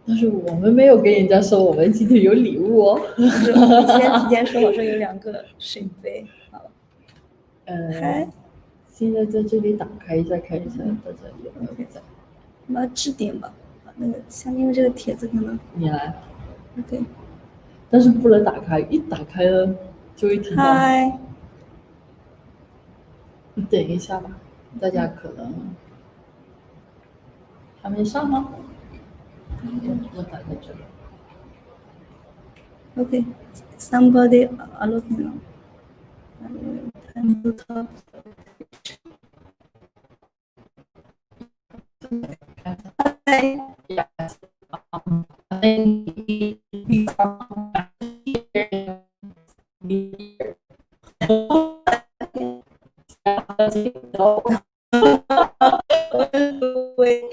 但是我们没有跟人家说我们今天有礼物哦。你今天提前说好说有2个水杯，好了。嗨，现在在这里打开一下，看一下大家有没有在。我们要置顶吧，把那个下面的这个帖子可能。你来。OK。但是不能打开，一打开了就会听到。嗨。你等一下吧，大家可能还没上吗？我打在这里。Okay, somebody are looking now. Time to talk. Hi. Yes. I think we come back here. Wait.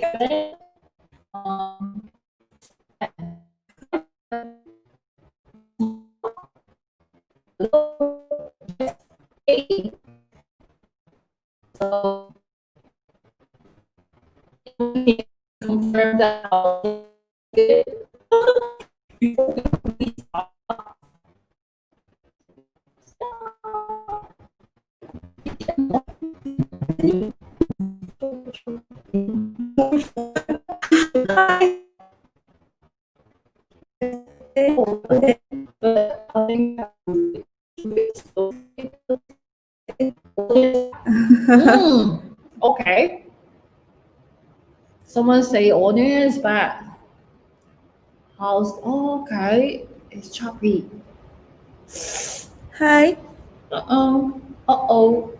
So confirm that all good before we start. But I think okay. Someone say onion is bad. How's okay? It's choppy. Hi. Uh-oh.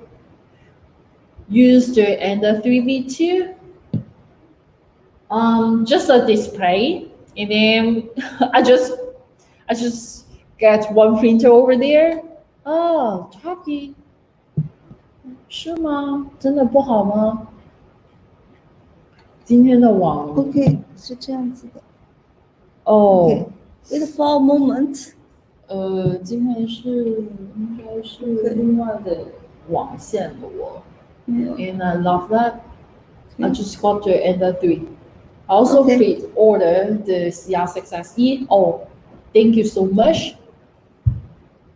Use the Ender 3v2. Just a display, and then I just get one printer over there. Oh, choppy. 是吗？真的不好吗？今天的网 OK 是这样子的。哦。Wait for a moment. 今天应该是另外的网线了我。And I love that. I just got the Ender 3. I also pre-order the CR6SE. Oh, thank you so much.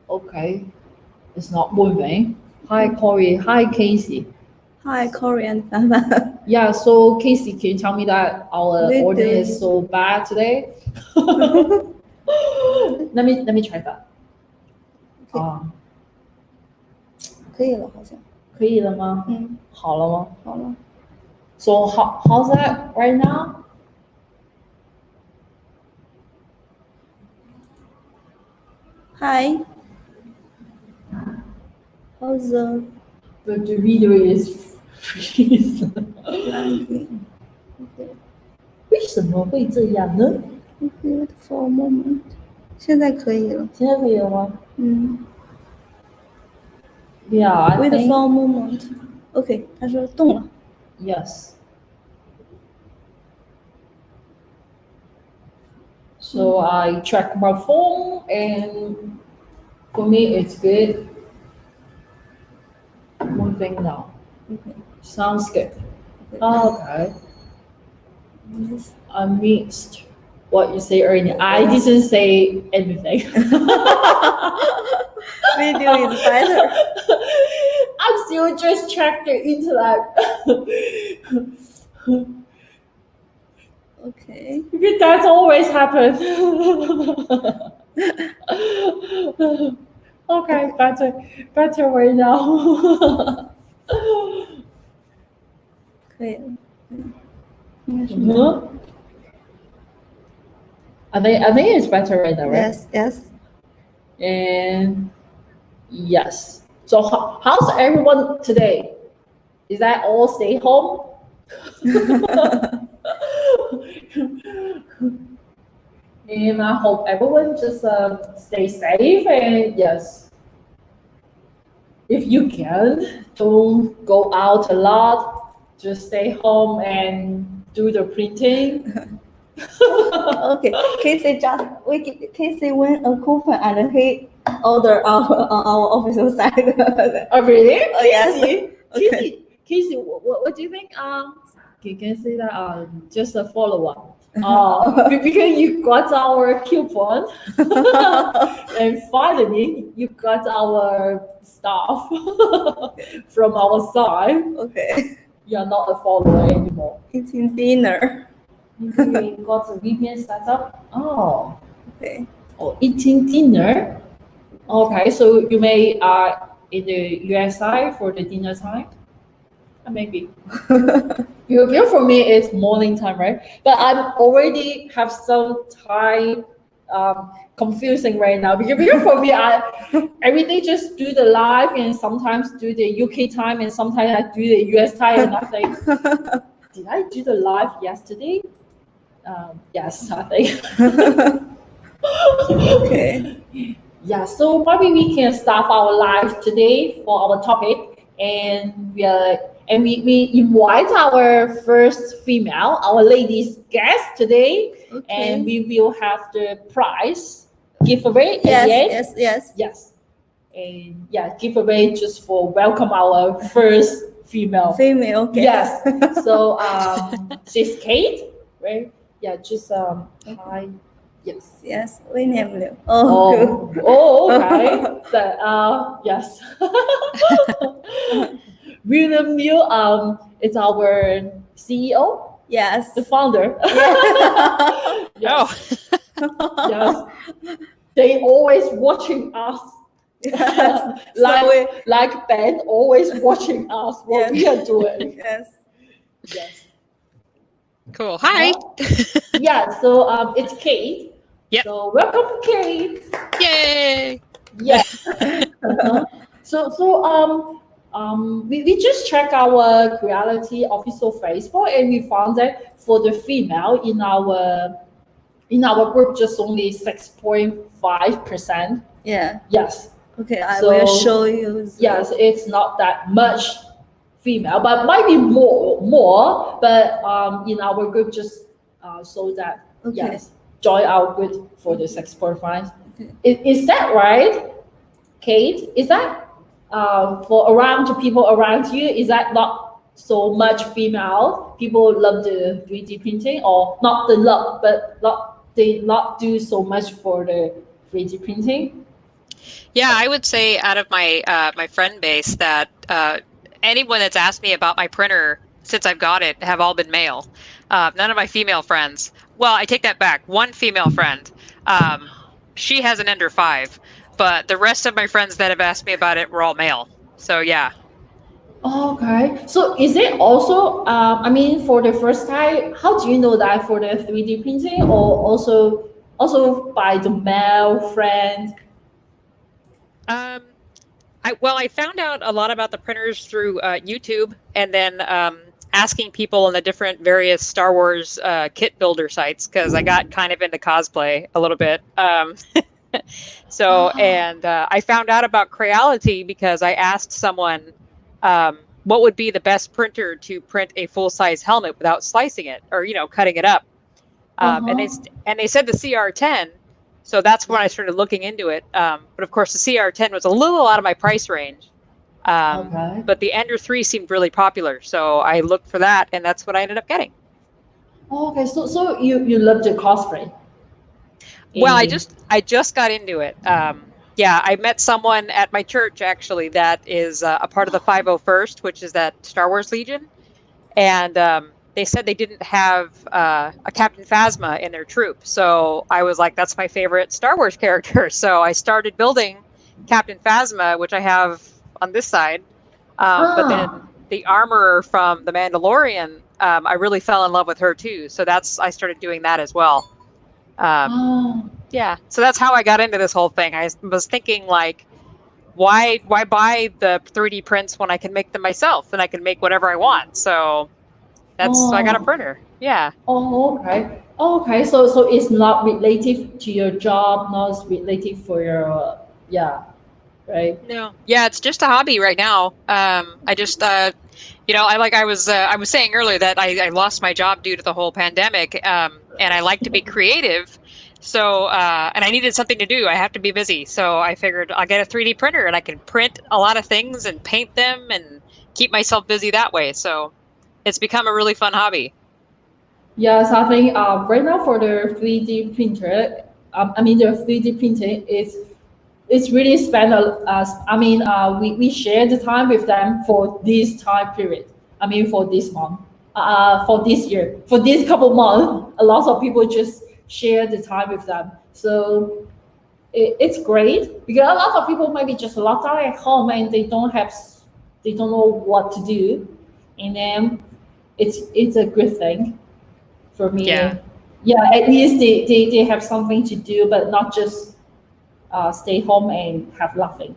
Okay, it's not moving. Hi, Corey. Hi, Casey. Hi, Corey and Fan Fan. Yeah, so Casey, can you tell me that our order is so bad today? Let me try that. 可以了，好像。可以了吗？好了吗？好了。So how's that right now? Hi. How's the video is freeze? 为什么会这样呢？ Wait for a moment. 现在可以了。现在可以了吗？Yeah, I Wait think. for a moment. OK, 他说动了。Yes. So I check my phone, and for me it's good. Moving now. Okay. Sounds good. Okay. I missed what you say earlier. I didn't say anything. Video is better. I'm still just checking the internet. Okay. Because that's always happens. Okay, better right now. 可以了。应该是。I think it's better right now, right? Yes. And yes. So how's everyone today? Is that all stay home? And I hope everyone just stay safe, and yes, if you can, don't go out a lot. Just stay home and do the printing. Okay, Casey win a coupon and he order on our official side. Oh really? Oh yes. Casey, Casey, what do you think? You can say that just a follow-up. Because you got our coupon, and finally you got our stuff from our side. Okay. You're not a follower anymore. Eating dinner. You got a VPN setup. Oh, Okay. or eating dinner. Okay, so you may in the USI for the dinner time. Maybe. Because for me it's morning time, right? But I'm already have some time confusing right now because for me I every day just do the live and sometimes do the UK time and sometimes I do the US time and I think did I do the live yesterday? Yes, I think. Okay. Yeah, so maybe we can start our live today for our topic, and we invite our first female, our ladies guest today, Okay. and we will have the prize giveaway at the end. Yes, and giveaway just for welcome our first female. Female guest. Yes, so she's Kate, right? Yeah, just hi. Yes, William Liu. Okay. But yes. William Liu is our CEO. Yes. The founder. Yes. Oh. Yes. They always watching us. Yes. like Ben always watching us what we are doing. Yes. Yes. Cool. Hi. Yeah, so it's Kate. Yep. So welcome, Kate. Yay. Yes. We just checked our Creality official Facebook and we found that for the female in our group just only 6.5%. Yeah. Yes. Okay, I will show you. Yes, it's not that much female, but might be more. But in our group just so that yes, join our group for the 6.5. Okay. Is that right, Kate? Is that for around the people around you? Is that not so much female? People love the 3D printing, or not the love, but they not do so much for the 3D printing. Yeah, I would say out of my my friend base that anyone that's asked me about my printer since I've got it have all been male. None of my female friends. Well, I take that back. One female friend. She has an Ender 5, but the rest of my friends that have asked me about it were all male. So yeah. Okay. So is it also, I mean, for the first time, how do you know that for the 3D printing, or also by the male friend? I found out a lot about the printers through YouTube, and then asking people on the different various Star Wars kit builder sites, because I got kind of into cosplay a little bit. I found out about Creality because I asked someone what would be the best printer to print a full-size helmet without slicing it or cutting it up. And they said the CR10. So that's when I started looking into it. But of course, the CR10 was a little out of my price range. But the Ender 3 seemed really popular. So I looked for that, and that's what I ended up getting. Okay, so you love the cosplay? Well, I just got into it. Yeah, I met someone at my church, actually, that is a part of the 501st, which is that Star Wars Legion. And they said they didn't have a Captain Phasma in their troop. So I was like, that's my favorite Star Wars character. So I started building Captain Phasma, which I have on this side. But then the armorer from The Mandalorian, I really fell in love with her too. So I started doing that as well. Yeah, so that's how I got into this whole thing. I was thinking, like, why buy the 3D prints when I can make them myself and I can make whatever I want? So so I got a printer. Yeah. Oh, okay. Okay, so it's not related to your job, not related for your right? No. Yeah, it's just a hobby right now. I just I was saying earlier that I lost my job due to the whole pandemic, and I like to be creative. So, and I needed something to do. I have to be busy. So I figured I'll get a 3D printer and I can print a lot of things and paint them and keep myself busy that way. So it's become a really fun hobby. Yes, I think right now for the 3D printer, the 3D printing is it's really spent we share the time with them for this time period. For this month, for this year, for this couple months, a lot of people just share the time with them. So it's great because a lot of people might be just locked out at home and they don't know what to do, and then it's a good thing for me. Yeah, at least they have something to do, but not just stay home and have nothing.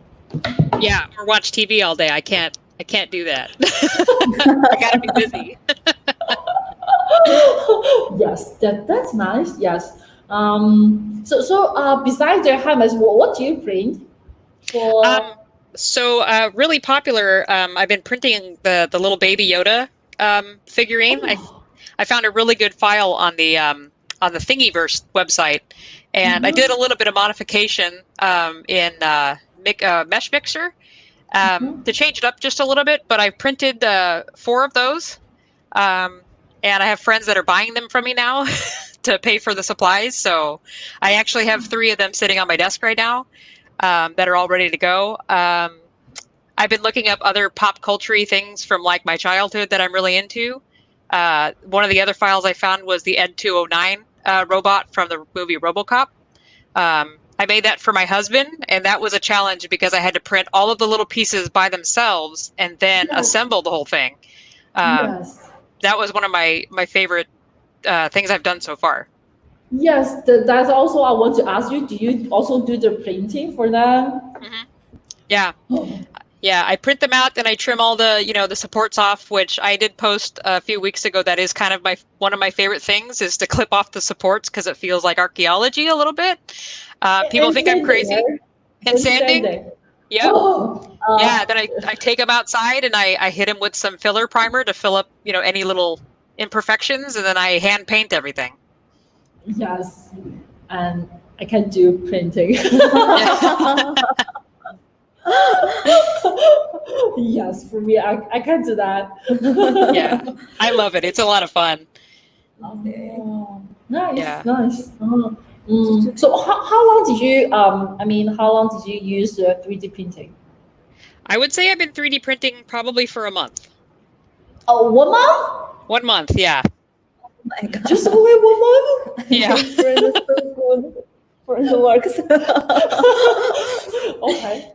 Yeah, or watch TV all day. I can't do that. I gotta be busy. Yes, that's nice. Yes. Besides the helmets, what do you print? Really popular. I've been printing the little baby Yoda figurine. I found a really good file on the Thingiverse website, and I did a little bit of modification in Mesh Mixer to change it up just a little bit. But I printed 4 of those, and I have friends that are buying them from me now to pay for the supplies. So I actually have 3 of them sitting on my desk right now that are all ready to go. I've been looking up other pop culture-y things from like my childhood that I'm really into. One of the other files I found was the Ed 209 robot from the movie RoboCop. I made that for my husband, and that was a challenge because I had to print all of the little pieces by themselves and then assemble the whole thing. Yes. That was one of my favorite things I've done so far. Yes, that's also I want to ask you. Do you also do the printing for them? Mm-hmm. Yeah. Yeah, I print them out and I trim all the, the supports off, which I did post a few weeks ago. That is kind of one of my favorite things is to clip off the supports because it feels like archaeology a little bit. People think I'm crazy. Right? And sanding. Yep. Yeah, then I take them outside and I hit them with some filler primer to fill up, any little imperfections, and then I hand paint everything. Yes, and I can do printing. Yes, for me, I can do that. Yeah, I love it. It's a lot of fun. Okay. Nice, Yeah. nice. So how long did you how long did you use 3D printing? I would say I've been 3D printing probably for a month. Oh, 1 month? 1 month, yeah. Oh my God. Just only 1 month? Yeah. For the works. Okay.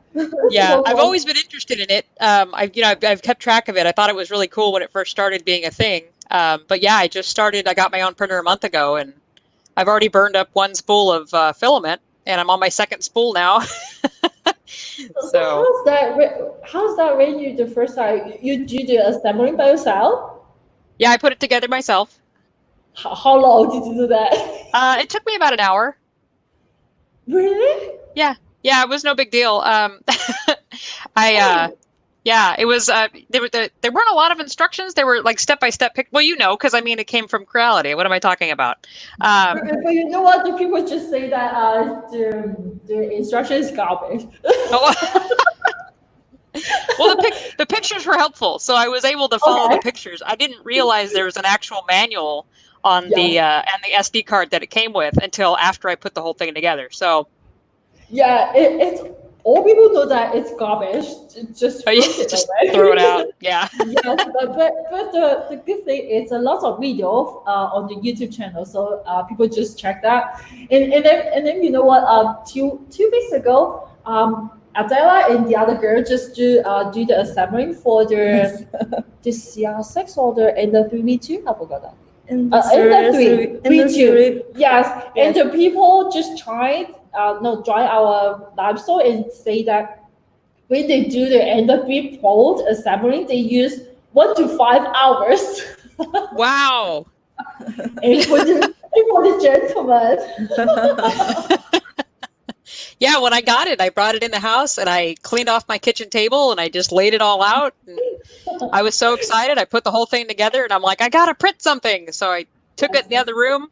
Yeah, I've always been interested in it. I've kept track of it. I thought it was really cool when it first started being a thing. But yeah, I just started. I got my own printer a month ago, and I've already burned up 1 spool of filament, and I'm on my 2nd spool now. So how's that when you the first time you do the assembling by yourself? Yeah, I put it together myself. How long did you do that? It took me about an hour. Really? Yeah, it was no big deal. Yeah, it was. There weren't a lot of instructions. They were like step-by-step. Well, because it came from Creality. What am I talking about? But you know what? The people just say that the instruction is garbage. Well, the pictures were helpful, so I was able to follow the pictures. I didn't realize there was an actual manual on the SD card that it came with until after I put the whole thing together. So yeah, it's all people know that it's garbage. Just throw it out. Yeah. Yes, but the good thing is a lot of videos on the YouTube channel, so people just check that. And then you know what? Two weeks ago, Adela and the other girl just do the assembling for the CR6 or the Ender3V2. I forgot that. Ender3V2. Yes, and the people just join our live store and say that when they do the Ender3 port assembling, they use 1 to 5 hours. Wow. And for the gentleman. Yeah, when I got it, I brought it in the house and I cleaned off my kitchen table and I just laid it all out. And I was so excited. I put the whole thing together and I'm like, I gotta print something. So I took it in the other room.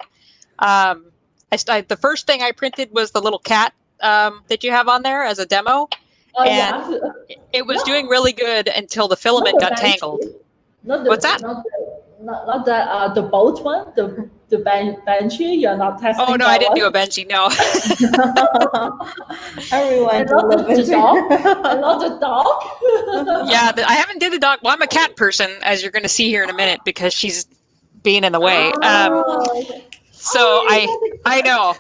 The first thing I printed was the little cat that you have on there as a demo. Oh and yeah. it was doing really good until the filament got tangled. Not the, What's that? Not the boat one, the benchy. You're not testing. Oh no, I didn't do a benchy. No. Everyone do not the the benchy. dog. And not the dog. Yeah, I haven't did the dog. Well, I'm a cat person, as you're going to see here in a minute, because she's being in the way. Okay. So Oh, I know.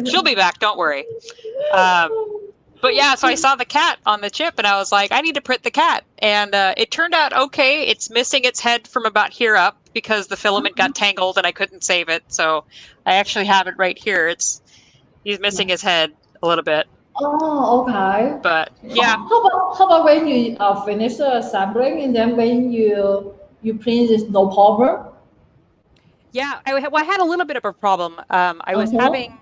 She'll be back. Don't worry. But yeah, so I saw the cat on the chip, and I was like, I need to print the cat. And it turned out okay. It's missing its head from about here up because the filament got tangled and I couldn't save it. So I actually have it right here. He's missing his head a little bit. Oh, okay. But yeah. How about when you finish the assembling and then when you print this, no problem? Yeah, I had a little bit of a problem. I was having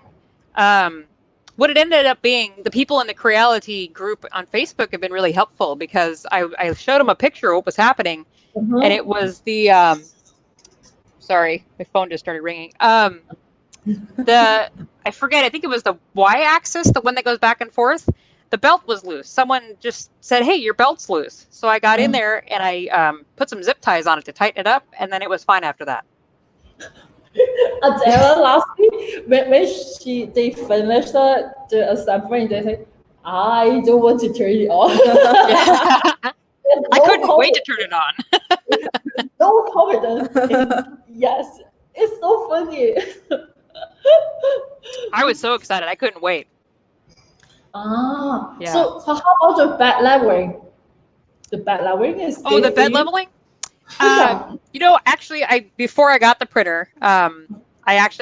what it ended up being, the people in the Creality group on Facebook have been really helpful because I showed them a picture of what was happening, and it was the sorry, my phone just started ringing. I forget, I think it was the Y-axis, the one that goes back and forth. The belt was loose. Someone just said, "Hey, your belt's loose." So I got in there and I put some zip ties on it to tighten it up, and then it was fine after that. Adela last week, when they finished the assembly, they said, I don't want to turn it on. I couldn't wait to turn it on. No confidence. Yes, it's so funny. I was so excited. I couldn't wait. Yeah. Yeah. So how about the bed leveling? The bed leveling is the bed leveling? Actually, before I got the printer, I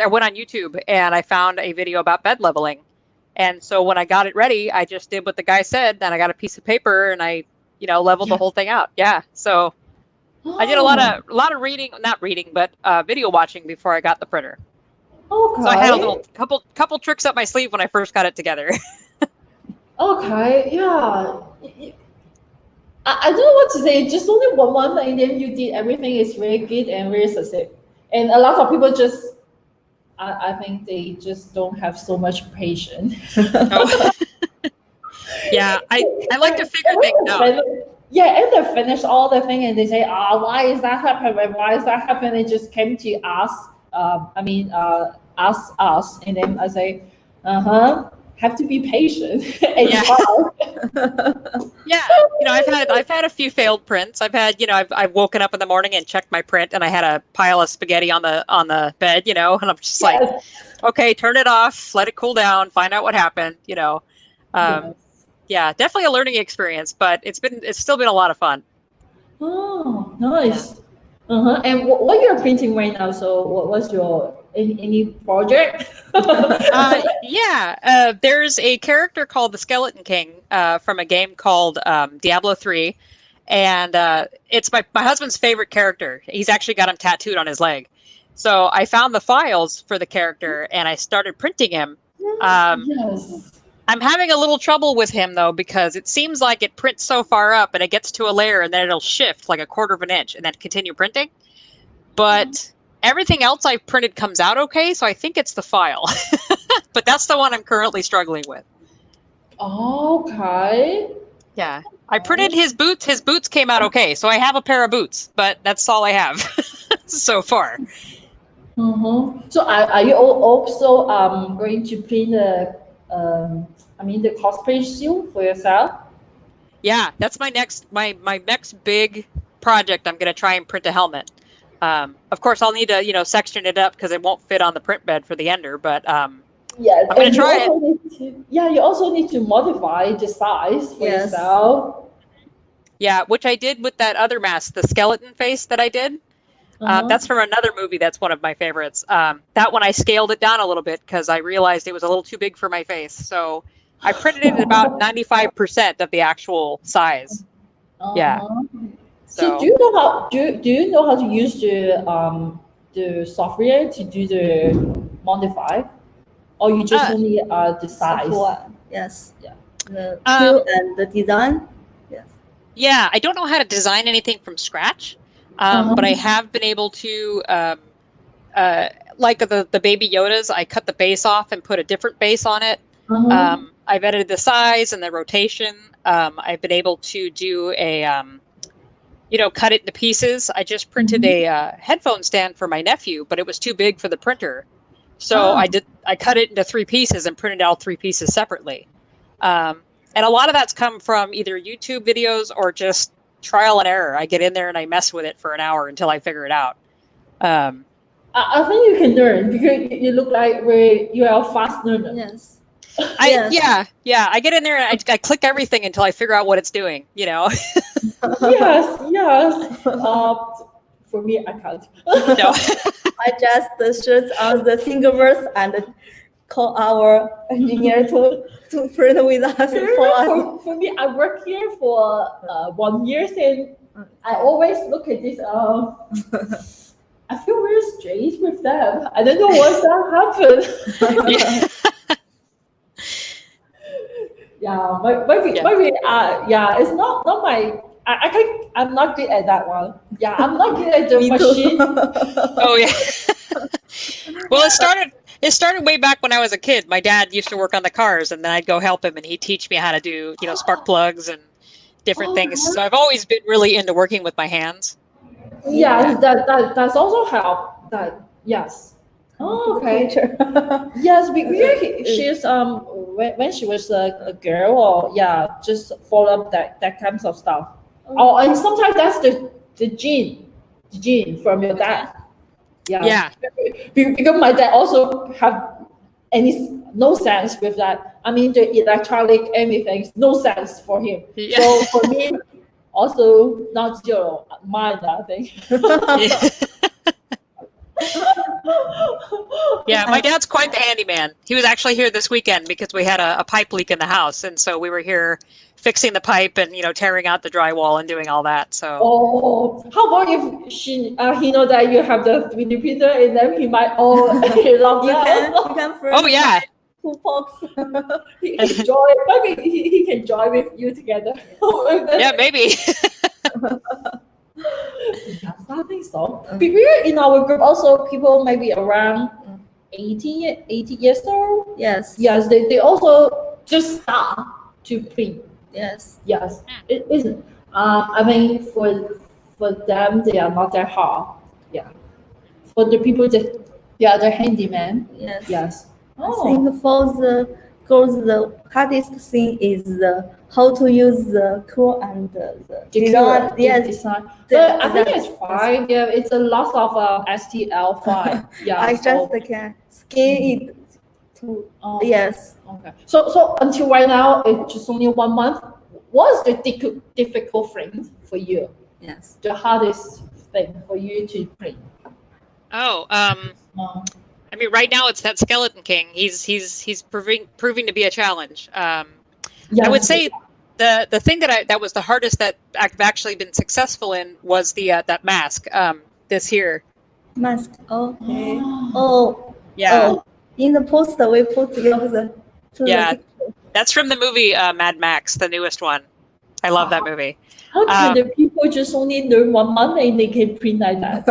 went on YouTube and I found a video about bed leveling. And so when I got it ready, I just did what the guy said. Then I got a piece of paper and I, leveled the whole thing out. Yeah. So I did a lot of reading, not reading, but video watching before I got the printer. Okay. So I had a couple tricks up my sleeve when I first got it together. Okay. Yeah. I don't know what to say. Just only one thing, then you did everything is very good and very successful. And a lot of people just, I think they just don't have so much patience. Oh. Yeah, I like to figure things out. Yeah, and they finish all the thing and they say, why is that happening? Why is that happening? It just came to us. Ask us, and then I say, have to be patient. And yeah, I've had a few failed prints. I've had, I've woken up in the morning and checked my print, and I had a pile of spaghetti on the bed, and I'm just like, okay, turn it off, let it cool down, find out what happened, Yeah, definitely a learning experience, but it's still been a lot of fun. Oh, nice. And what you're printing right now? So what's your any project? There's a character called the Skeleton King from a game called Diablo 3, and it's my husband's favorite character. He's actually got him tattooed on his leg. So I found the files for the character and I started printing him. Yes. I'm having a little trouble with him though, because it seems like it prints so far up and it gets to a layer and then it'll shift like a quarter of an inch and then continue printing. But everything else I've printed comes out okay, so I think it's the file. But that's the one I'm currently struggling with. Okay. Yeah. I printed his boots. His boots came out okay, so I have a pair of boots, but that's all I have so far. So are you also going to print the cosplay suit for yourself? Yeah, that's my next big project. I'm going to try and print a helmet. Of course, I'll need to section it up because it won't fit on the print bed for the ender. But I'm going to try it. You also need to modify the size for yourself. Yeah, which I did with that other mask, the skeleton face that I did. That's from another movie that's one of my favorites. That one I scaled it down a little bit because I realized it was a little too big for my face. So I printed it at about 95% of the actual size. Yeah. So do you know how to use the software to do the modify, or you just only the size? Software. Yes. Yeah. The and the design. Yes. Yeah, I don't know how to design anything from scratch. But I have been able to, like the Baby Yodas, I cut the base off and put a different base on it. I've edited the size and the rotation. I've been able to do a, cut it into pieces. I just printed a headphone stand for my nephew, but it was too big for the printer. So I cut it into 3 pieces and printed out 3 pieces separately. And a lot of that's come from either YouTube videos or just trial and error. I get in there and I mess with it for an hour until I figure it out. I think you can learn because you look like you are a fast learner. Yes. I get in there and I click everything until I figure out what it's doing, Yes. For me, I can't. No. I just search on the Thingiverse and call our engineer to print with us for us. For me, I work here for 1 year, and I always look at this. I feel very strange with them. I don't know what's that happened. Maybe. It's not my. I'm not good at that one. Yeah, I'm not good at the machine. Oh yeah. Well, it started way back when I was a kid. My dad used to work on the cars, and then I'd go help him, and he'd teach me how to do, spark plugs and different things. So I've always been really into working with my hands. Yes, that's also help. Yes. Oh, okay. Yes, she's when she was a girl, or just follow up that kinds of stuff. Oh, and sometimes that's the gene from your dad. Yeah. Because my dad also have no sense with that. I mean, the electronic everything, no sense for him. Yeah. So for me, also not zero. Mine, I think. Yeah, my dad's quite the handyman. He was actually here this weekend because we had a pipe leak in the house, and so we were here fixing the pipe and tearing out the drywall and doing all that. So. Oh, how about if he know that you have the 3D printer, and then he might love that. You can oh yeah. Who pokes? He enjoy. Maybe he can join with you together. Yeah, maybe. Yes, I think so. We're in our group also people maybe around 80 years old. Yes. Yes, they also just start to print. Yes. Yes, it isn't. I mean, for them, they are not that hard. Yeah. For the people that they're handyman. Yes. Yes. I think for the girls, the hardest thing is how to use the curl and the design. Yes. Design. But I think it's fine. Yeah, it's a lot of STL file. Yeah. I just can scan it to. Yes. Okay. So until right now, it's just only 1 month. What's the difficult thing for you? Yes. The hardest thing for you to print? Oh, I mean, right now it's that Skeleton King. He's proving to be a challenge. I would say the thing that was the hardest that I've actually been successful in was the that mask. This here. Mask. Okay. Oh. Yeah. Oh. In the poster we put together. That's from the movie Mad Max, the newest one. I love that movie. How can the people just only learn 1 month and they can print like that?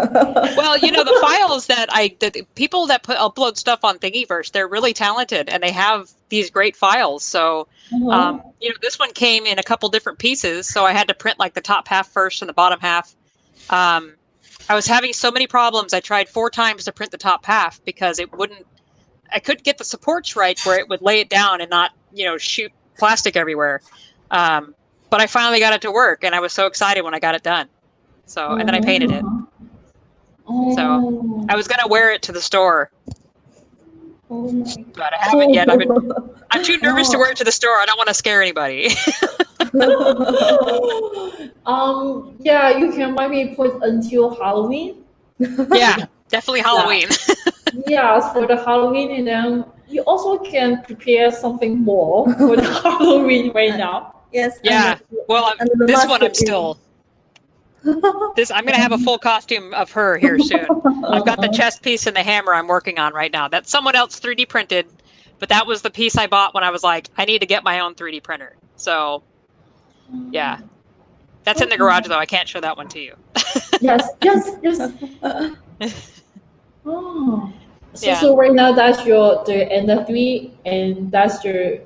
Well, the files that the people that upload stuff on Thingiverse, they're really talented and they have these great files. So, this one came in a couple different pieces. So I had to print like the top half first and the bottom half. I was having so many problems. I tried 4 times to print the top half because I couldn't get the supports right where it would lay it down and not, shoot plastic everywhere. But I finally got it to work, and I was so excited when I got it done. So, and then I painted it. So I was gonna wear it to the store, but I haven't yet. I'm too nervous to wear it to the store. I don't want to scare anybody. Yeah, you can maybe put until Halloween. Yeah, definitely Halloween. Yes, for the Halloween, and then you also can prepare something more for the Halloween right now. Yes. Yeah. Well, this one I'm still. I'm going to have a full costume of her here soon. I've got the chest piece and the hammer I'm working on right now. That's someone else 3D printed, but that was the piece I bought when I was like, I need to get my own 3D printer. So, yeah. That's in the garage, though. I can't show that one to you. Yes. Oh. So right now that's the Ender 3, and that's your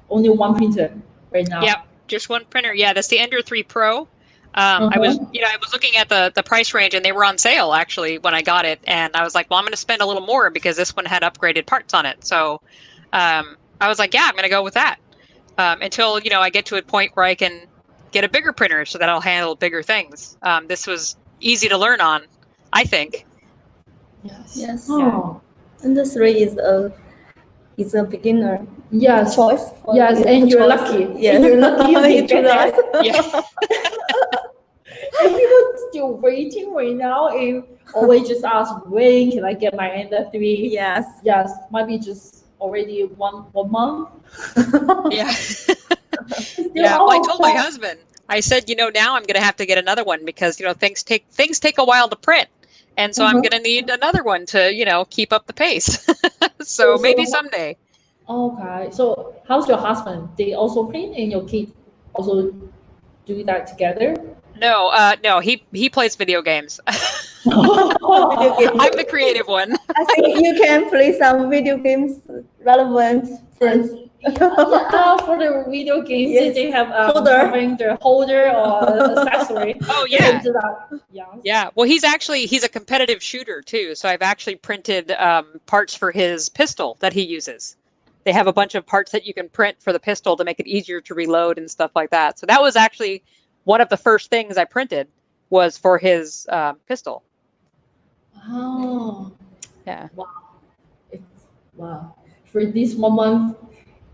only one printer right now. Yep, just one printer. Yeah, that's the Ender 3 Pro. I was looking at the price range, and they were on sale actually when I got it, and I was like, well, I'm going to spend a little more because this one had upgraded parts on it. So I was like, yeah, I'm going to go with that until I get to a point where I can get a bigger printer so that I'll handle bigger things. This was easy to learn on, I think. Yes. Oh. Ender 3 is a beginner Yes. choice. Yes, and you're lucky. Yes. And you're lucky you get that. Yeah. And people still waiting right now and always just ask, when can I get my Ender 3? Yes. Yes, might be just already one month. Yeah. Yeah. Well, I told my husband, I said, now I'm going to have to get another one because, things take a while to print. And so I'm going to need another one to, keep up the pace. So maybe someday. Okay. So how's your husband? They also print and your kid also do that together? No, he plays video games. I'm the creative one. I think you can play some video games relevant friends. For the video games, Yes. they have Holder. their holder or accessory. Oh yeah. Do that. Yeah. Yeah. Well, he's a competitive shooter too. So I've actually printed parts for his pistol that he uses. They have a bunch of parts that you can print for the pistol to make it easier to reload and stuff like that. So that was actually one of the first things I printed was for his pistol. Oh. Yeah. Wow. For this 1 month,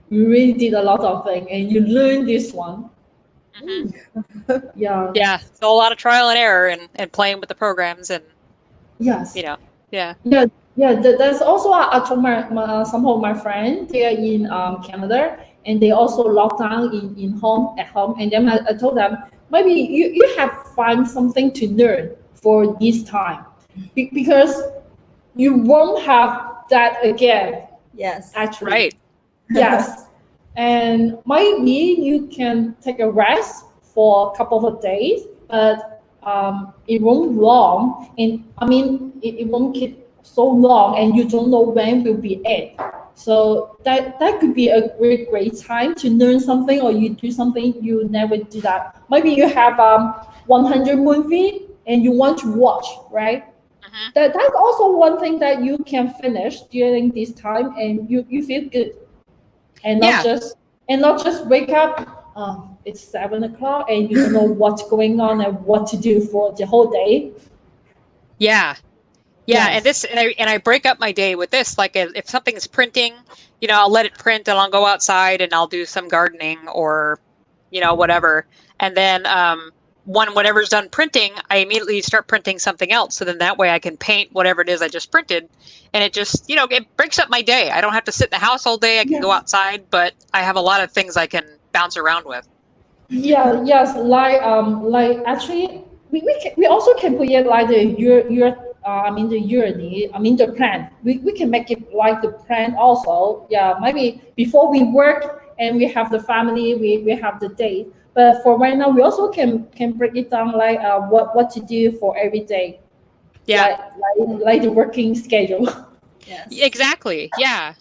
you really did a lot of things and you learned this one. Mm-hmm. Yeah. Yeah. So a lot of trial and error and playing with the programs and yes. Yeah. Yeah, there's also I told some of my friends, they are in Canada and they also locked down at home, and then I told them maybe you have find something to learn for this time because you won't have that again. Yes. Actually. Right. Yes. And maybe you can take a rest for a couple of days, but it won't long, and it won't keep so long, and you don't know when will be it. So that could be a great time to learn something, or you do something you never do that. Maybe you have 100 movie and you want to watch, right? Mm-hmm. That's also one thing that you can finish during this time, and you feel good, and not just wake up. It's 7 o'clock and you don't know what's going on and what to do for the whole day. Yeah. Yes. And I break up my day with this. Like if something's printing, I'll let it print and I'll go outside and I'll do some gardening or, whatever. And then whatever's done printing, I immediately start printing something else. So then that way I can paint whatever it is I just printed. And it just, it breaks up my day. I don't have to sit in the house all day. I can go outside, but I have a lot of things I can bounce around with. Yeah, yes, like actually we also can put it like the the plant. We can make it like the plant also. Yeah, maybe before we work and we have the family, we have the day. But for right now, we also can break it down like what to do for every day. Yeah, like the working schedule. Yes. Exactly. Yeah.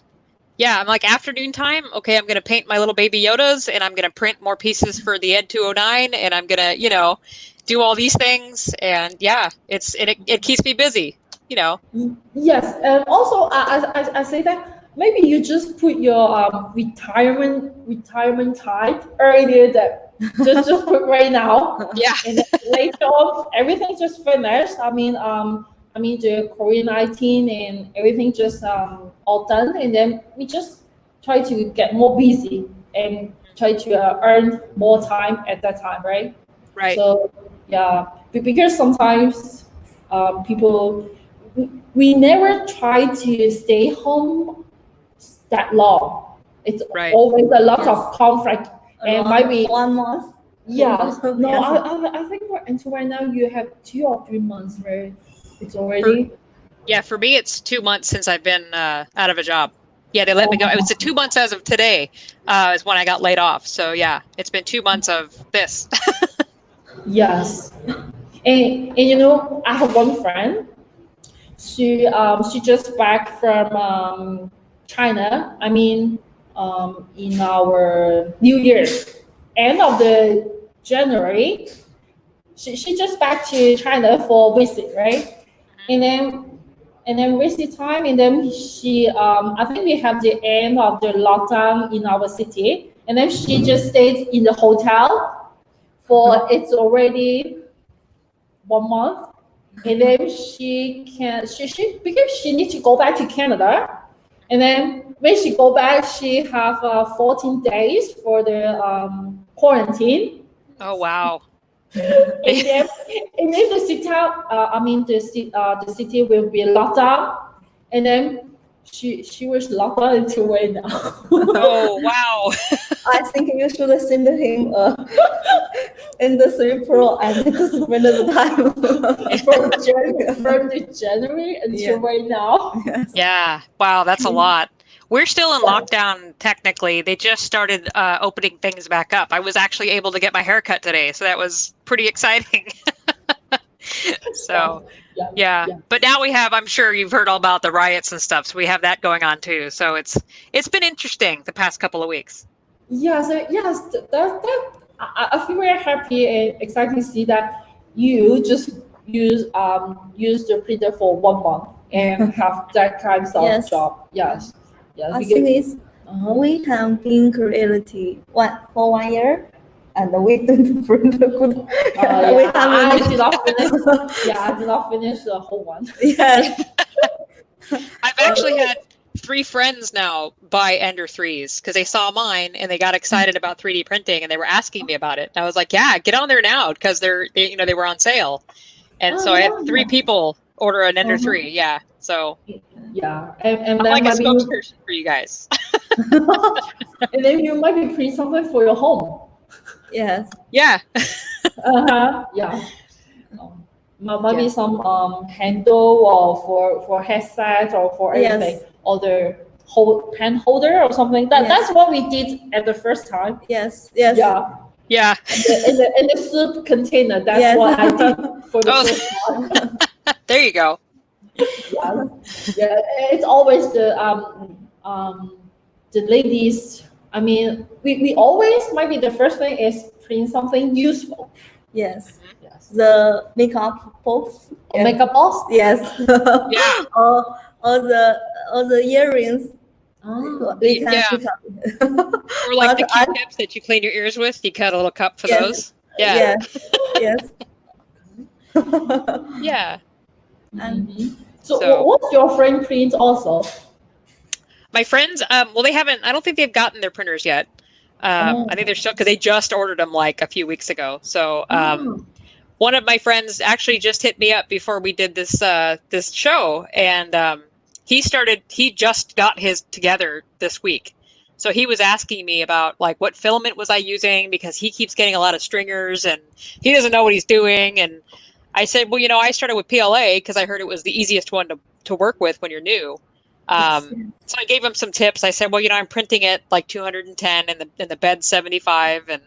Yeah, I'm like afternoon time. Okay, I'm going to paint my little baby Yodas and I'm going to print more pieces for the Ed 209 and I'm going to, do all these things. And yeah, it keeps me busy, Yes, and also I say that maybe you just put your retirement time earlier that just put right now. Yeah. And then later on, everything just finished. The COVID-19 and everything just all done, and then we just try to get more busy and try to earn more time at that time, right? Right. So yeah, because sometimes people we never try to stay home that long. It's always a lot of conflict, and maybe 1 month. Yeah, no, I think until right now you have 2 or 3 months, right? It's already. For me, it's 2 months since I've been out of a job. Yeah, they let me go. It was 2 months as of today is when I got laid off. So yeah, it's been 2 months of this. Yes, and I have one friend. she just back from China. I mean, in our New Year, end of the January, she just back to China for visit, right? And then visit time, and then she I think we have the end of the lockdown in our city, and then she just stayed in the hotel for it's already 1 month, and then she because she needs to go back to Canada, and then when she go back, she have 14 days for the quarantine. Oh, wow. and then, and then the city, the city will be locked down, and then she was locked down until right now. Oh, wow. I think you should send him in the 3 Pro and to spend the time. from the January until right now. Yes. Yeah. Wow, that's a lot. We're still in lockdown, technically. They just started opening things back up. I was actually able to get my hair cut today, so that was pretty exciting. So, yeah. But now we have, I'm sure you've heard all about the riots and stuff, so we have that going on too. So it's been interesting the past couple of weeks. Yes, I feel very happy and excited to see that you just use the printer for 1 month and have that kind of Yes. job. Yes. I think it's we have been Creality for 1 year, and we don't print the good. We I haven't. did not finish. I did not finish the whole one. Yes. I've actually had 3 friends now buy Ender 3s because they saw mine and they got excited about 3D printing and they were asking me about it. And I was like, yeah, get on there now because they were on sale. And so I had 3 people order an Ender 3. Yeah. So Yeah, and I'm then like a maybe spokesperson for you guys. and then you might be print something for your home. Yes. Yeah. Yeah. Maybe some handle or for headset or for anything, or the pen holder or something. That's what we did at the first time. Yes. Yes. Yeah. Yeah. In the soup container. That's what I did for the first time. There you go. Yeah. It's always the ladies. I mean, we always might be the first thing is print something useful. Yes. The makeup box. Or makeup box. Yes. Yeah. or the earrings. We can pick up. Or like the Q-tips that you clean your ears with. You cut a little cup for those. Yeah. Yes. Yeah. So what's your friend print also? My friends, well, they haven't. I don't think they've gotten their printers yet. I think they're still because they just ordered them like a few weeks ago. So one of my friends actually just hit me up before we did this this show, and he just got his together this week. So he was asking me about like what filament was I using because he keeps getting a lot of stringers and he doesn't know what he's doing. And I said, well, I started with PLA because I heard it was the easiest one to work with when you're new. So I gave him some tips. I said, well, I'm printing it like 210 and the bed 75, and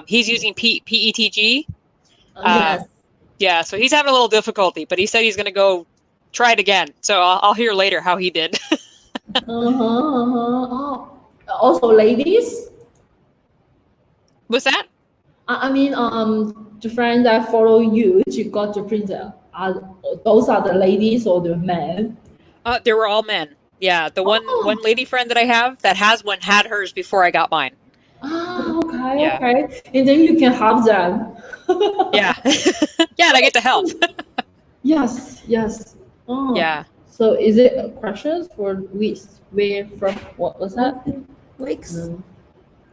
he's using PETG. Yes. Yeah, so he's having a little difficulty, but he said he's going to go try it again. So I'll hear later how he did. Also, ladies. What's that? I mean, the friend that follow you, she got the printer. Those are the ladies or the men? They were all men. Yeah, the one lady friend that I have that has one had hers before I got mine. Okay. And then you can have them. Yeah. Yeah, and I get to help. Yes. Oh. Yeah. So is it questions for weeks? Where from? What was that? Weeks.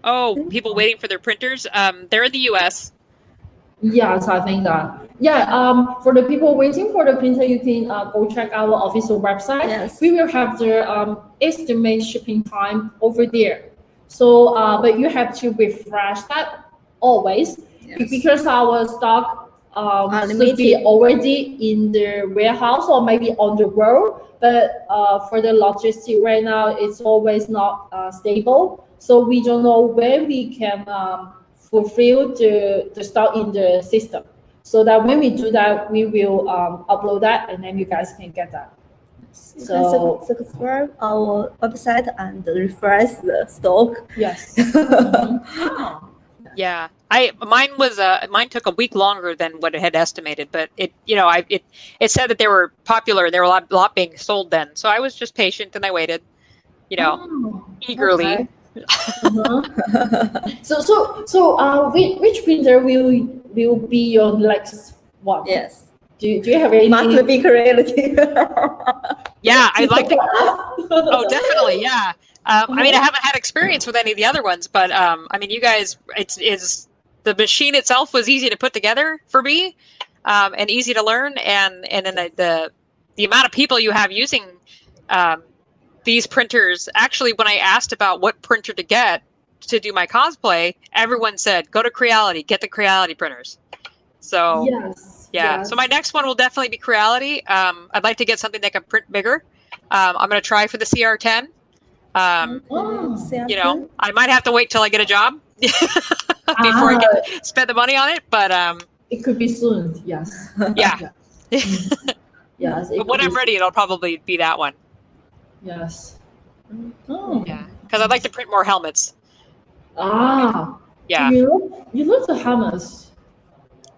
Oh, people waiting for their printers. They're in the U.S. Yes, I think that. Yeah. For the people waiting for the printer, you can go check our official website. Yes. We will have the estimate shipping time over there. So, but you have to refresh that always because our stock should be already in the warehouse or maybe on the road. But for the logistics right now, it's always not stable. So we don't know when we can fulfill the stock in the system. so that when we do that, we will upload that, and then you guys can get that. You So can subscribe our website and refresh the stock. yes. Yeah, mine took a week longer than what it had estimated, but it said that they were popular and they were a lot being sold then. So I was just patient and I waited, eagerly. Okay. So which printer will be your next one? Yes. Do you have any? Must be Creality. Yeah, I'd like to. Oh, definitely, yeah. I mean, I haven't had experience with any of the other ones, but I mean, you guys, it's the machine itself was easy to put together for me, and easy to learn, and then the amount of people you have using these printers. Actually, when I asked about what printer to get to do my cosplay, everyone said, "Go to Creality, get the Creality printers." So Yes. yeah, yes. so my next one will definitely be Creality. I'd like to get something that can print bigger. I'm going to try for the CR10. I might have to wait till I get a job before I can spend the money on it, but it could be soon. Yes. Yeah. Yes. But when I'm ready, it'll probably be that one. Yes. Oh. Yeah, because I'd like to print more helmets. Yeah. You love the helmets.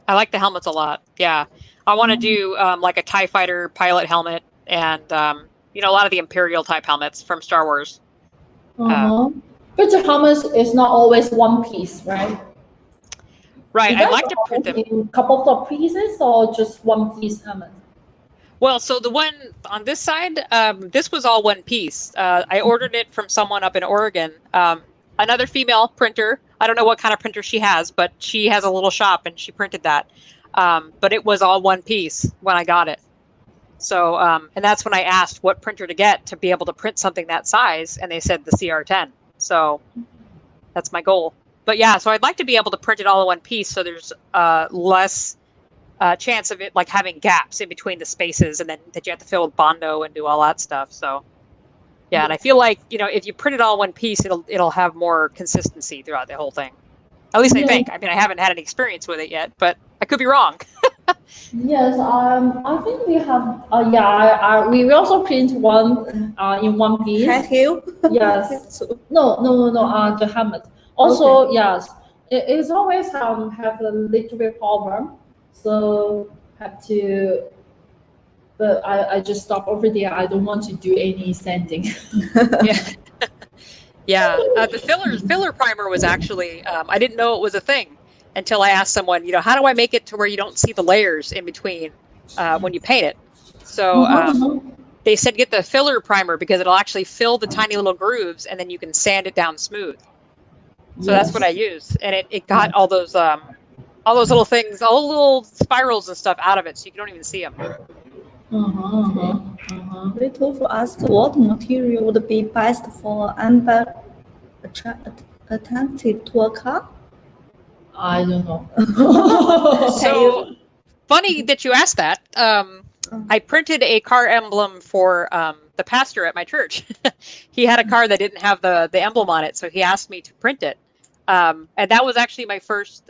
I like the helmets a lot. Yeah, I want to do like a TIE fighter pilot helmet, and a lot of the Imperial type helmets from Star Wars. But the helmet is not always one piece, right? Right. I'd like to print them in a couple of pieces or just one piece helmet. Well, so the one on this side, this was all one piece. I ordered it from someone up in Oregon, another female printer. I don't know what kind of printer she has, but she has a little shop and she printed that. But it was all one piece when I got it. So, and that's when I asked what printer to get to be able to print something that size, and they said the CR10. So that's my goal. But yeah, so I'd like to be able to print it all in one piece, so there's less chance of it like having gaps in between the spaces, and then that you have to fill with Bondo and do all that stuff. So yeah, and I feel like if you print it all in one piece, it'll have more consistency throughout the whole thing. At least I think. I mean, I haven't had any experience with it yet, but I could be wrong. Yes, I think we have. We also print one in one piece. Thank you. Yes. No. The helmet. Also, yes, it's always have a little bit problem, so have to. But I just stop over there. I don't want to do any sanding. Yeah. Yeah, the filler primer was actually I didn't know it was a thing until I asked someone, how do I make it to where you don't see the layers in between when you paint it? So they said get the filler primer because it'll actually fill the tiny little grooves and then you can sand it down smooth. So that's what I used, and it got all those little things, all the little spirals and stuff out of it, so you don't even see them. Little for us, what material would be best for amber attractive to a car? I don't know. So funny that you asked that. I printed a car emblem for the pastor at my church. He had a car that didn't have the emblem on it, so he asked me to print it. And that was actually my first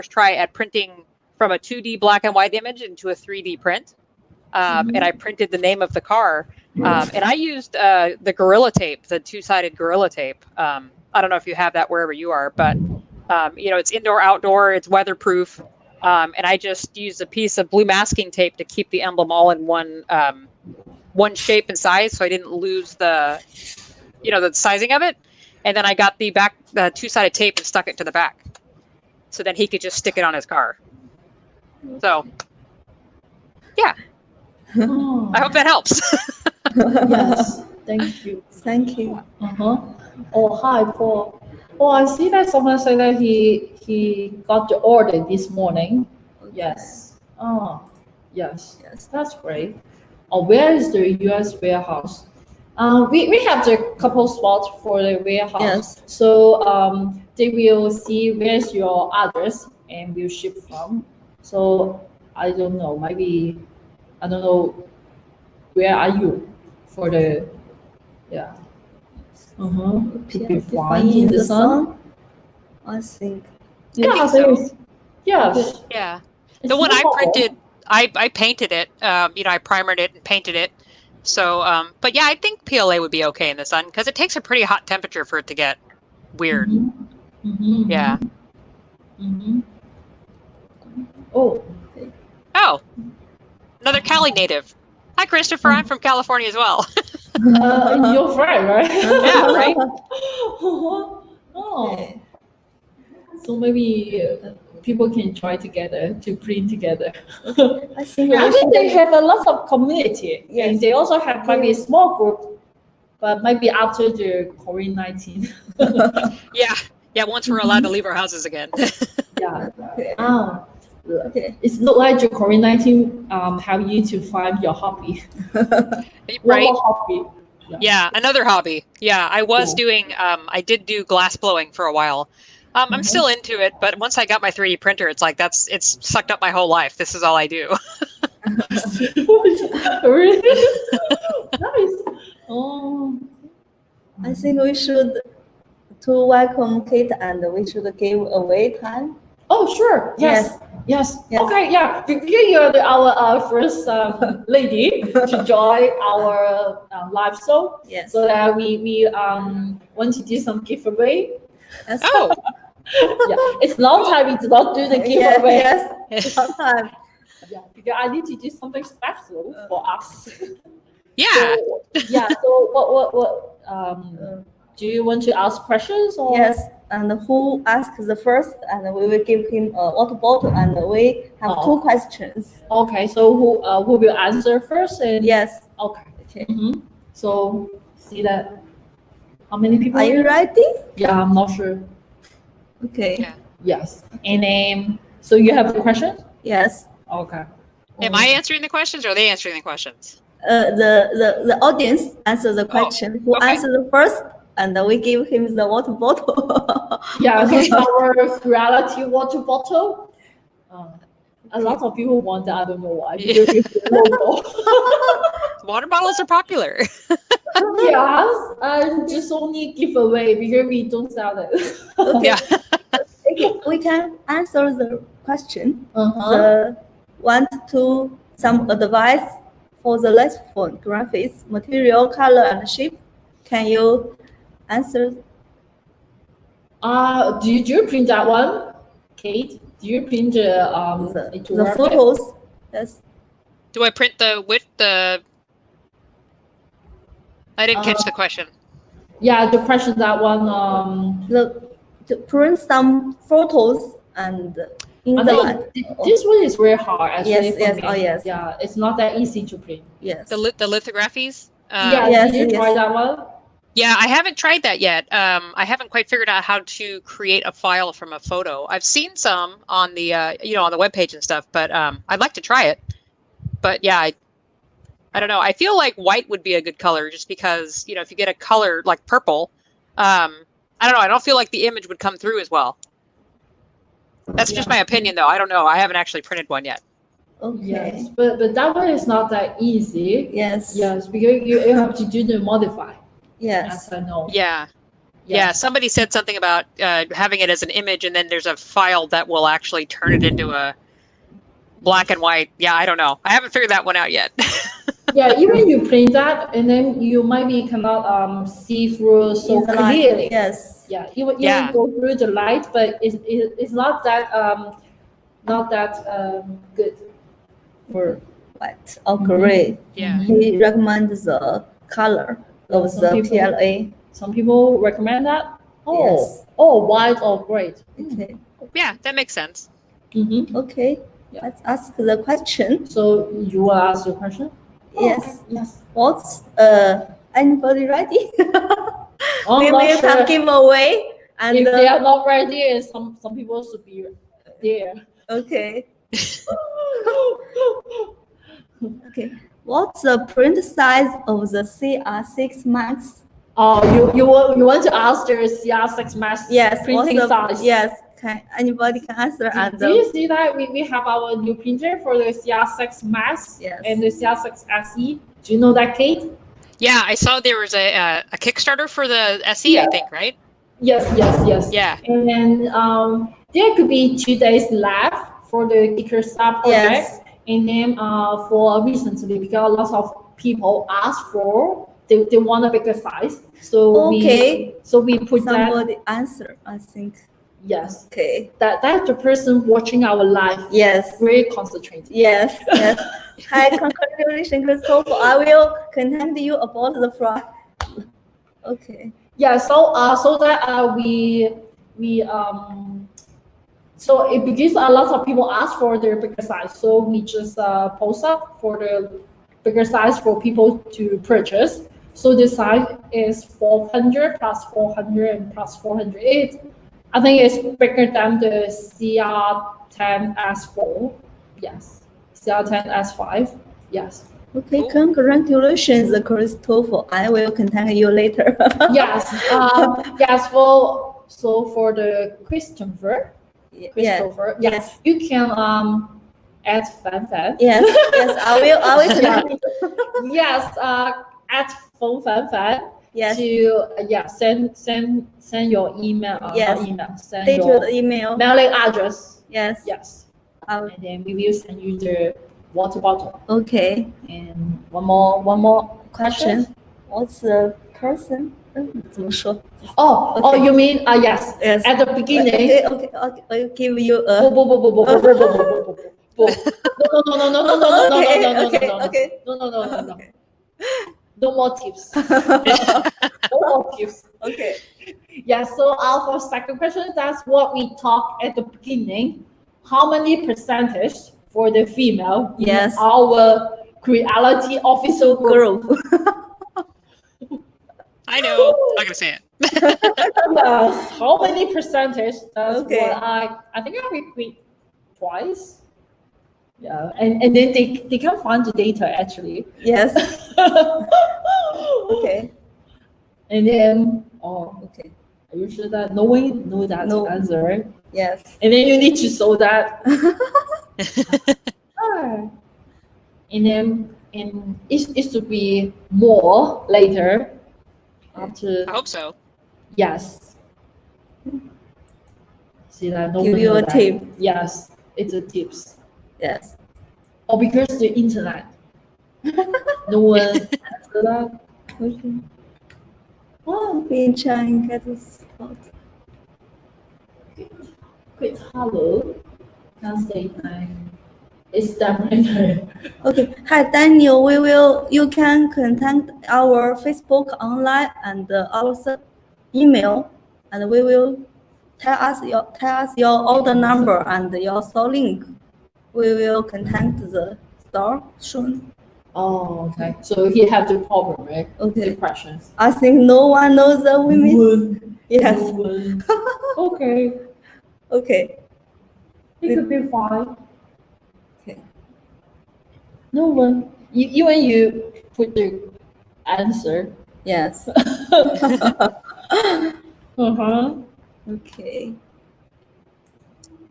try at printing from a 2D black and white image into a 3D print. And I printed the name of the car. And I used the Gorilla Tape, the two-sided Gorilla Tape. I don't know if you have that wherever you are, but it's indoor, outdoor, it's weatherproof. And I just used a piece of blue masking tape to keep the emblem all in one shape and size, so I didn't lose the sizing of it. And then I got the two-sided tape and stuck it to the back, so then he could just stick it on his car. So, yeah. I hope that helps. Yes, thank you. Thank you. Oh, hi, Paul. Oh, I see that someone said that he got the order this morning. Yes. Oh, yes. That's great. Oh, where is the U.S. warehouse? We have the couple spots for the warehouse. Yes. So they will see where's your address and will ship from. So I don't know. Maybe I don't know. Where are you for the? Yeah. To be fine in the sun. I think. I think so. Yes. Yeah. It's The one I not printed, I painted it. I primered it and painted it. So, but yeah, I think PLA would be okay in the sun because it takes a pretty hot temperature for it to get weird. Yeah. Oh. Oh, another Cali native. Hi, Christopher. I'm from California as well. Your friend, right? Yeah, right? Oh. So maybe people can try together to print together. I think I think they have a lot of community. Yes. And they also have maybe a small group, but maybe after the COVID-19. Yeah, once we're allowed to leave our houses again. Yeah. Okay. Okay. It's not like the COVID-19 have you to find your hobby. One Right? more hobby. Yeah, another hobby. Yeah, I was doing, I did do glass blowing for a while. I'm still into it, but once I got my 3D printer, it's like it's sucked up my whole life. This is all I do. Really? Nice. Oh. I think we should to welcome Kate and we should give away time. Oh, sure. Yes. Okay, yeah. Because you're our first lady to join our live show. Yes. So that we want to do some giveaway. Yes. Oh, Yeah, it's long time we do not do the giveaway. Yes. Sometime. Yeah, because I need to do something special for us. yeah. So what do you want to ask questions or? Yes. And who asks the first, and we will give him a water bottle, and we have 2 questions. Okay, so who will answer first? And Yes. Okay. So see that. How many people? Are you ready? Yeah, I'm not sure. Okay. Yeah. Yes. And so you have the question? Yes. Okay. Am I answering the questions or are they answering the questions? The audience answer the question. Who okay. answer the first, and we give him the water bottle. Yeah, this is our Creality water bottle. A lot of people want that. I don't know why. Because it's the logo. Water bottles are popular. Yes, and just only give away because we don't sell it. Yeah. Okay, we can answer the question. Uh-huh. Want to some advice for the lithographies, material, color, and shape? Can you answer? Do you print that one, Kate? Do you print The lithography? photos? Yes. Do I print the width? I didn't catch the question. Yeah, the question that one. To print some photos and in I the think this one is very hard. Actually, for Yes. me. Oh, yes. Yeah, it's not that easy to print. yes. The lithographies? Yeah, Yes, did you try that one? Yeah, I haven't tried that yet. I haven't quite figured out how to create a file from a photo. I've seen some on the on the webpage and stuff, but I'd like to try it. But yeah, I don't know. I feel like white would be a good color just because, if you get a color like purple, I don't know. I don't feel like the image would come through as well. That's just my opinion, though. I don't know. I haven't actually printed one yet. Okay. Yes, but that one is not that easy. Yes. Yes, because you have to do the modify. Yes. As I know. Yeah. Yeah. Somebody said something about having it as an image, and then there's a file that will actually turn it into a black and white. Yeah, I don't know. I haven't figured that one out yet. Yeah, even you print that, and then you maybe cannot see through so In the light, clearly. Yes. Yeah, even Yeah. go through the light, but it's not that good for. White or gray. Yeah. He recommends the color of Some the people- PLA. Some people recommend that. Oh, Yes. oh, white or gray. Okay. Yeah, that makes sense. Mm-hmm. Okay. Yeah. Let's ask the question. So you will ask your question? Yes. Yes. What's anybody ready? Oh, We I'm not will sure. have giveaway and If they are not ready, and some people should be there. okay. Okay. What's the print size of the CR6 Max? Oh, you want to ask the CR6 Max Yes. printing what's the, size? Yes. Anybody can answer. And Do you see that we have our new printer for the CR6 Max Yes. and the CR6 SE? Do you know that, Kate? Yeah, I saw there was a Kickstarter for the SE, Yeah. I think, right? Yes. Yeah. And then there could be 2 days left for the Kickstarter project. Yes. And then for recently, because lots of people ask for, they want a bigger size. So Okay. we put Somebody answer, I think. yes. Okay. That's the person watching our live. Yes. Very concentrated. Yes. Yes. Hi, congratulations, Christopher. I will contact you about the price. Okay. Yeah. So that we so it because a lot of people ask for their bigger size, so we just post up for the bigger size for people to purchase. So the size is 400 plus 400 and plus 400. I think it's bigger than the CR10S4. Yes, CR10S5. Yes. Okay, congratulations, Christopher. I will contact you later. Yes. Yes. For the Christopher. Christopher. Yeah. Yes. You can add fan. Yes. Yes. I will contact you. Yes. Add phone fan. Yes. To send your email. Yes. Not email. Send Detailed your email. mailing address. Yes. Yes. And then we will send you the water bottle. Okay. And one more question. What's the person? 怎么说? Oh, you mean yes. Yes. At the beginning. Okay. I'll give you a. No. Okay. No. No more tips. No more tips. Okay. Yeah. So for second question, that's what we talked at the beginning. How many percentage for the female Yes. in our Creality official group? I know. I'm not gonna say it. Yes. How many percentage? That's Okay. what I think I repeat twice. Yeah, and then they can find the data actually. Yes. Okay. And then Okay. are you sure that no one know that No. answer, right? Yes. And then you need to show that. Ah. And then it should be more later. After I hope so. yes. See that no Give one you know a that. tip. Yes, it's a tips. Yes. Or because the internet. No one answer that. Okay. Oh, in China, get this spot. Quick hello. Can say hi. It's Daniel. Okay. Hi, Daniel. You can contact our Facebook online and our email, and we will tell us your order number and your store link. We will contact the store soon. Oh, okay. So he had the problem, right? Okay. The questions. I think no one knows the women. Yes. No one. Okay. Okay. It could be fine. Okay. No one. Even you put the answer. Yes. Okay.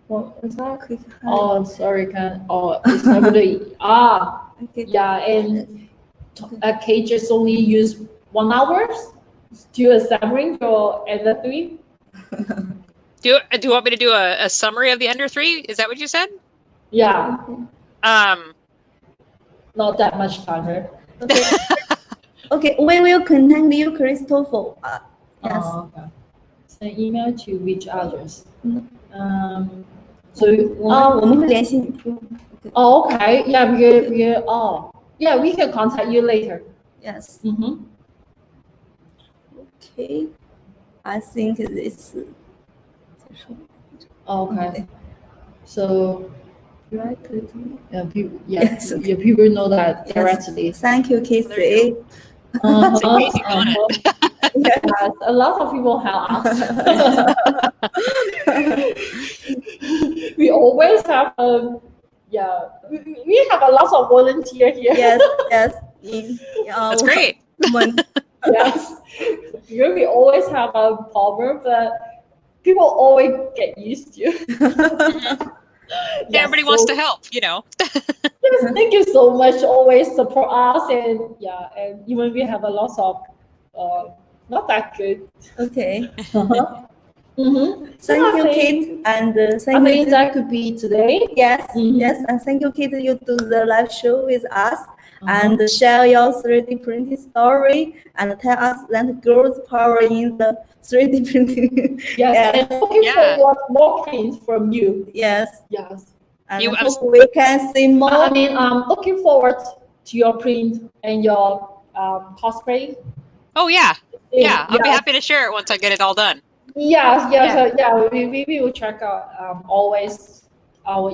What was that? Quick. Oh, sorry, it's not really. Okay. Yeah, and Kate just only use 1 hour to assembling your Ender 3. Do you want me to do a summary of the Ender 3? Is that what you said? Yeah, Um, not that much time, right? Okay. Okay. We will contact you, Christopher. Yes. Okay. Send email to which address? So 我们会联系你。okay. Yeah, we can contact you later. Yes. Mm-hmm. Okay. I think this. Okay. So Right. yes, Yes. yeah, people know that Yes. directly. Thank you, Casey. Casey got it. Yes. Yes, a lot of people have asked. We always have we have a lot of volunteer here. Yes. Yes. That's great. Yes, because we always have a problem, but people always get used to. Yeah, everybody wants to help, Yes, thank you so much. Always support us, and even we have a lot of not that good. Okay. Thank you, Kate, and thank I you. mean, that could be today. Yes, Mhm. yes, and thank you, Kate. You do the live show with us and share your 3D printing story and tell us that girls' power in the 3D printing. Yes, and looking Yeah. forward more prints from you. Yes, Yes. and You- hope we can see more. I mean, I'm looking forward to your print and your cosplay. Oh yeah. Yeah. I'll be Yes. happy to share it once I get it all done. Yes, yes, yeah. We will check out always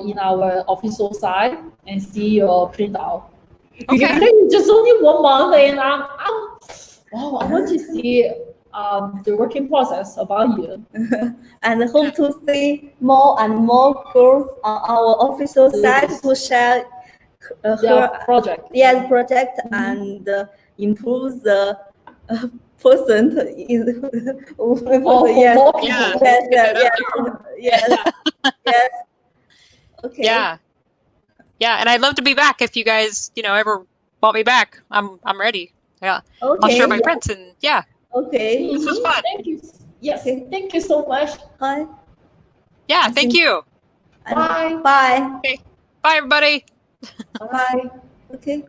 in our official site and see your printout. Okay. Because it's just only 1 month, and I want to see the working process about you. And hope to see more and more girls on our official site to share Their her project. project and improve the percent is for yes, more Yeah. people. yes, Get yes, that yes, yes, yes. Okay. Yeah. Yeah. And I'd love to be back if you guys, ever want me back. I'm ready. Yeah. I'll Okay. share my prints and yeah. Okay. This was fun. Thank you. Yes, Okay. thank you so much. Bye. Yeah. Thank you. Bye. Bye. Okay. Bye everybody. Bye. Okay.